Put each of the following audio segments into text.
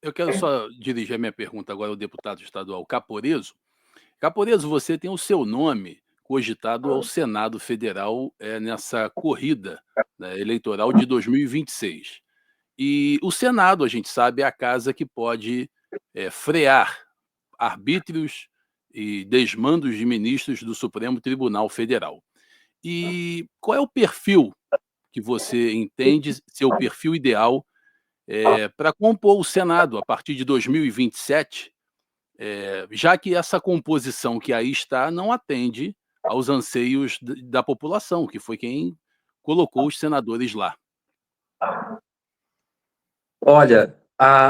Eu quero só dirigir a minha pergunta agora ao deputado estadual Caporeso. Caporeso, você tem o seu nome cogitado ao Senado Federal, nessa corrida, né, eleitoral de 2026. E o Senado, a gente sabe, é a casa que pode, frear arbítrios e desmandos de ministros do Supremo Tribunal Federal. E qual é o perfil que você entende ser o perfil ideal, para compor o Senado a partir de 2027, já que essa composição que aí está não atende aos anseios da população, que foi quem colocou os senadores lá. Olha,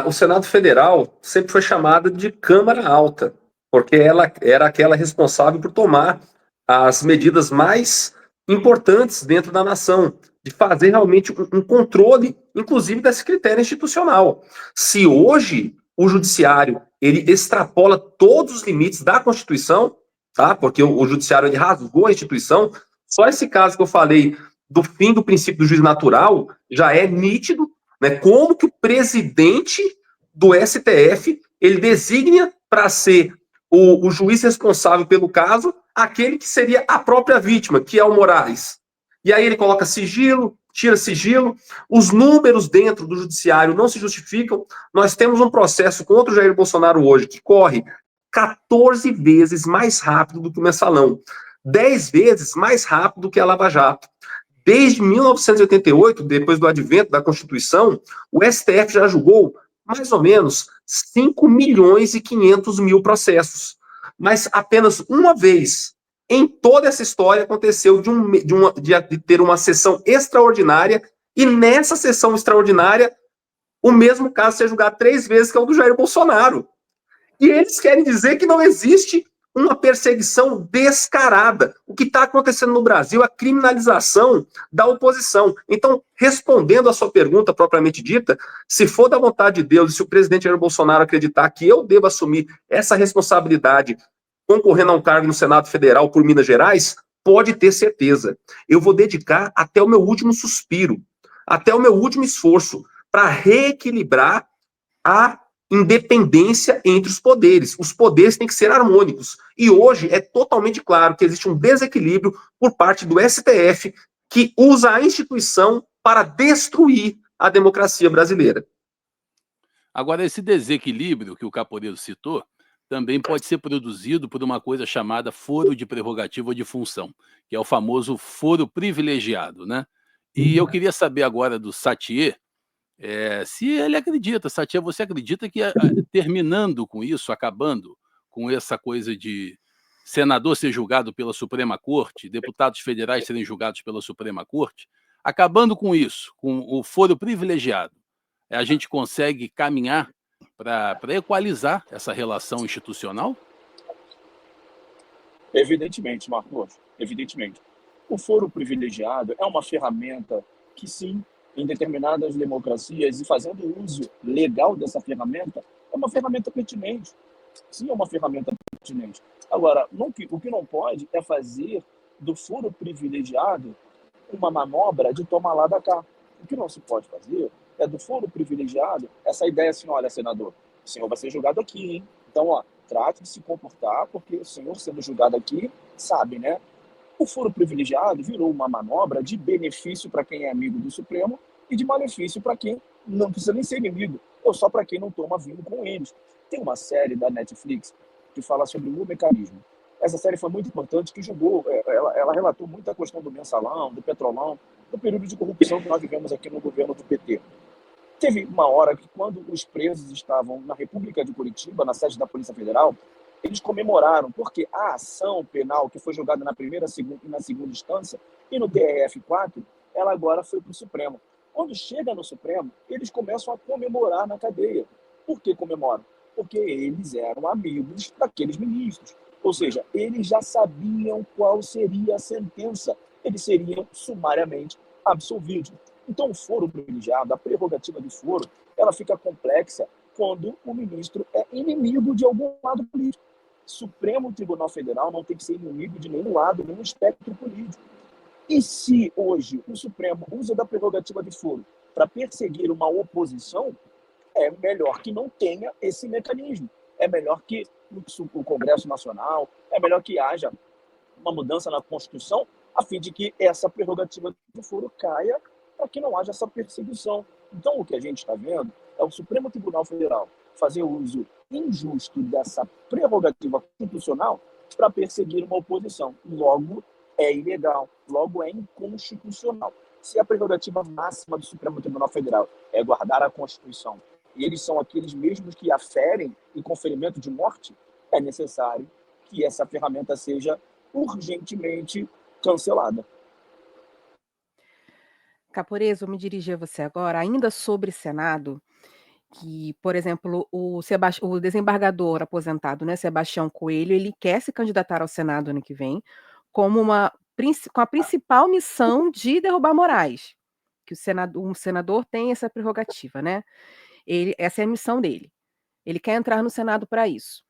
o Senado Federal sempre foi chamada de Câmara Alta, porque ela era aquela responsável por tomar as medidas mais importantes dentro da nação, de fazer realmente um controle, inclusive desse critério institucional. Se hoje o judiciário ele extrapola todos os limites da Constituição, tá? Porque o judiciário ele rasgou a instituição, só esse caso que eu falei do fim do princípio do juiz natural já é nítido, né? Como que o presidente do STF ele designa para ser o juiz responsável pelo caso aquele que seria a própria vítima, que é o Moraes. E aí ele coloca sigilo, tira sigilo, os números dentro do judiciário não se justificam. Nós temos um processo contra o Jair Bolsonaro hoje que corre 14 vezes mais rápido do que o mensalão, 10 vezes mais rápido do que a Lava Jato. Desde 1988, depois do advento da Constituição, o STF já julgou mais ou menos 5 milhões e 500 mil processos. Mas apenas uma vez em toda essa história aconteceu de ter uma sessão extraordinária e nessa sessão extraordinária o mesmo caso ser julgado 3 vezes, que é o do Jair Bolsonaro. E eles querem dizer que não existe uma perseguição descarada. O que está acontecendo no Brasil é a criminalização da oposição. Então, respondendo à sua pergunta propriamente dita, se for da vontade de Deus e se o presidente Jair Bolsonaro acreditar que eu devo assumir essa responsabilidade concorrendo a um cargo no Senado Federal por Minas Gerais, pode ter certeza. Eu vou dedicar até o meu último suspiro, até o meu último esforço para reequilibrar a independência entre os poderes. Os poderes têm que ser harmônicos. E hoje é totalmente claro que existe um desequilíbrio por parte do STF, que usa a instituição para destruir a democracia brasileira. Agora, esse desequilíbrio que o Caporeiro citou também pode ser produzido por uma coisa chamada foro de prerrogativa ou de função, que é o famoso foro privilegiado, né? E eu queria saber agora do Satier, se ele acredita, Satia, você acredita que terminando com isso, acabando com essa coisa de senador ser julgado pela Suprema Corte, deputados federais serem julgados pela Suprema Corte, acabando com isso, com o foro privilegiado, a gente consegue caminhar para equalizar essa relação institucional? Evidentemente, Marcos, evidentemente. O foro privilegiado é uma ferramenta que, sim, em determinadas democracias, e fazendo uso legal dessa ferramenta, é uma ferramenta pertinente. Sim, é uma ferramenta pertinente. Agora, o que não pode é fazer do foro privilegiado uma manobra de tomar lá da cá. O que não se pode fazer é do foro privilegiado essa ideia assim, olha, senador, o senhor vai ser julgado aqui, hein? Então, ó, trate de se comportar, porque o senhor sendo julgado aqui, sabe, né? O foro privilegiado virou uma manobra de benefício para quem é amigo do Supremo e de malefício para quem não precisa nem ser inimigo, ou só para quem não toma vinho com eles. Tem uma série da Netflix que fala sobre o mecanismo. Essa série foi muito importante, que julgou, ela relatou muito a questão do mensalão, do petrolão, do período de corrupção que nós vivemos aqui no governo do PT. Teve uma hora que, quando os presos estavam na República de Curitiba, na sede da Polícia Federal, eles comemoraram, porque a ação penal que foi julgada na primeira e na segunda instância e no TRF4, ela agora foi para o Supremo. Quando chega no Supremo, eles começam a comemorar na cadeia. Por que comemoram? Porque eles eram amigos daqueles ministros. Ou seja, eles já sabiam qual seria a sentença. Eles seriam sumariamente absolvidos. Então, o foro privilegiado, a prerrogativa de foro, ela fica complexa quando o ministro é inimigo de algum lado político. Supremo Tribunal Federal não tem que ser inimigo de nenhum lado, nenhum espectro político. E se hoje o Supremo usa da prerrogativa de foro para perseguir uma oposição, é melhor que não tenha esse mecanismo. É melhor que o Congresso Nacional, é melhor que haja uma mudança na Constituição, a fim de que essa prerrogativa do foro caia, para que não haja essa perseguição. Então, o que a gente está vendo é o Supremo Tribunal Federal fazer uso injusto dessa prerrogativa constitucional para perseguir uma oposição. Logo, é ilegal, logo é inconstitucional. Se a prerrogativa máxima do Supremo Tribunal Federal é guardar a Constituição, e eles são aqueles mesmos que aferem em conferimento de morte, é necessário que essa ferramenta seja urgentemente cancelada. Caporeso, vou me dirigir a você agora, ainda sobre Senado, que, por exemplo, o desembargador aposentado, né, Sebastião Coelho, ele quer se candidatar ao Senado ano que vem como com a principal missão de derrubar Moraes, que um senador tem essa prerrogativa, né? Essa é a missão dele. Ele quer entrar no Senado para isso.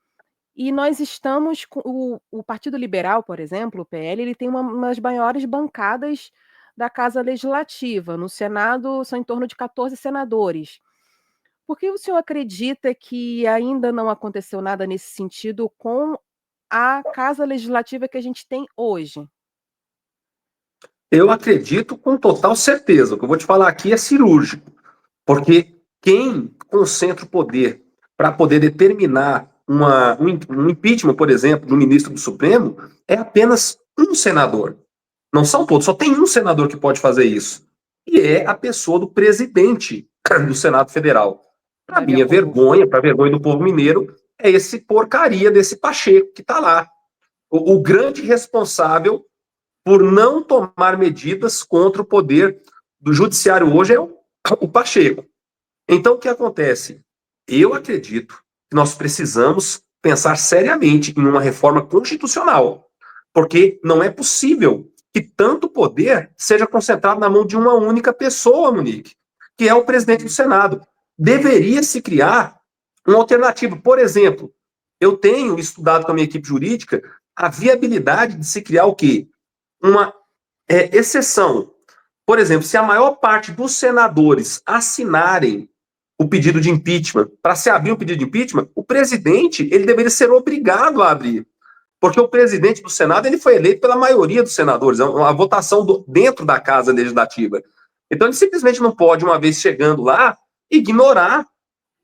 E nós estamos com o Partido Liberal, por exemplo, o PL, ele tem uma das maiores bancadas da Casa Legislativa. No Senado são em torno de 14 senadores. Por que o senhor acredita que ainda não aconteceu nada nesse sentido com a Casa Legislativa que a gente tem hoje? Eu acredito com total certeza. O que eu vou te falar aqui é cirúrgico. Porque quem concentra o poder para poder determinar um impeachment, por exemplo, do ministro do Supremo, é apenas um senador. Não são todos, só tem um senador que pode fazer isso. E é a pessoa do presidente do Senado Federal. Para minha vergonha, para a vergonha do povo mineiro, é esse porcaria desse Pacheco que está lá. O grande responsável por não tomar medidas contra o poder do judiciário hoje é o Pacheco. Então, o que acontece? Eu acredito que nós precisamos pensar seriamente em uma reforma constitucional, porque não é possível que tanto poder seja concentrado na mão de uma única pessoa, Monique, que é o presidente do Senado. Deveria se criar uma alternativa. Por exemplo, eu tenho estudado com a minha equipe jurídica a viabilidade de se criar o quê? Uma exceção. Por exemplo, se a maior parte dos senadores assinarem o pedido de impeachment, para se abrir um pedido de impeachment, o presidente ele deveria ser obrigado a abrir. Porque o presidente do Senado ele foi eleito pela maioria dos senadores, é uma votação dentro da Casa Legislativa. Então ele simplesmente não pode, uma vez chegando lá, ignorar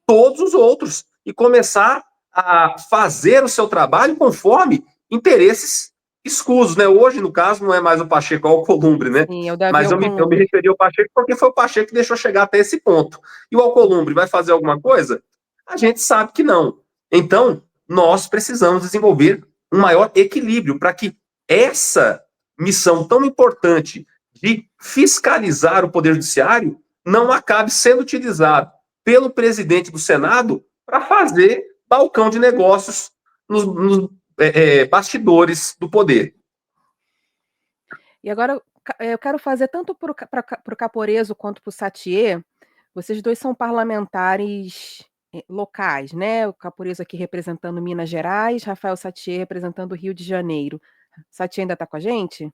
todos os outros e começar a fazer o seu trabalho conforme interesses escusos, né? Hoje, no caso, não é mais o Pacheco, é o Alcolumbre, né? Sim, o Davi Mas eu me Alcolumbre. referi ao Pacheco porque foi o Pacheco que deixou chegar até esse ponto. E o Alcolumbre vai fazer alguma coisa? A gente sabe que não. Então, nós precisamos desenvolver um maior equilíbrio para que essa missão tão importante de fiscalizar o Poder Judiciário não acabe sendo utilizado pelo presidente do Senado para fazer balcão de negócios nos bastidores do poder. E agora eu quero fazer tanto para o Caporeso quanto para o Sattier. Vocês dois são parlamentares locais, né? O Caporeso aqui representando Minas Gerais, Rafael Sattier representando o Rio de Janeiro. Sattier ainda está com a gente?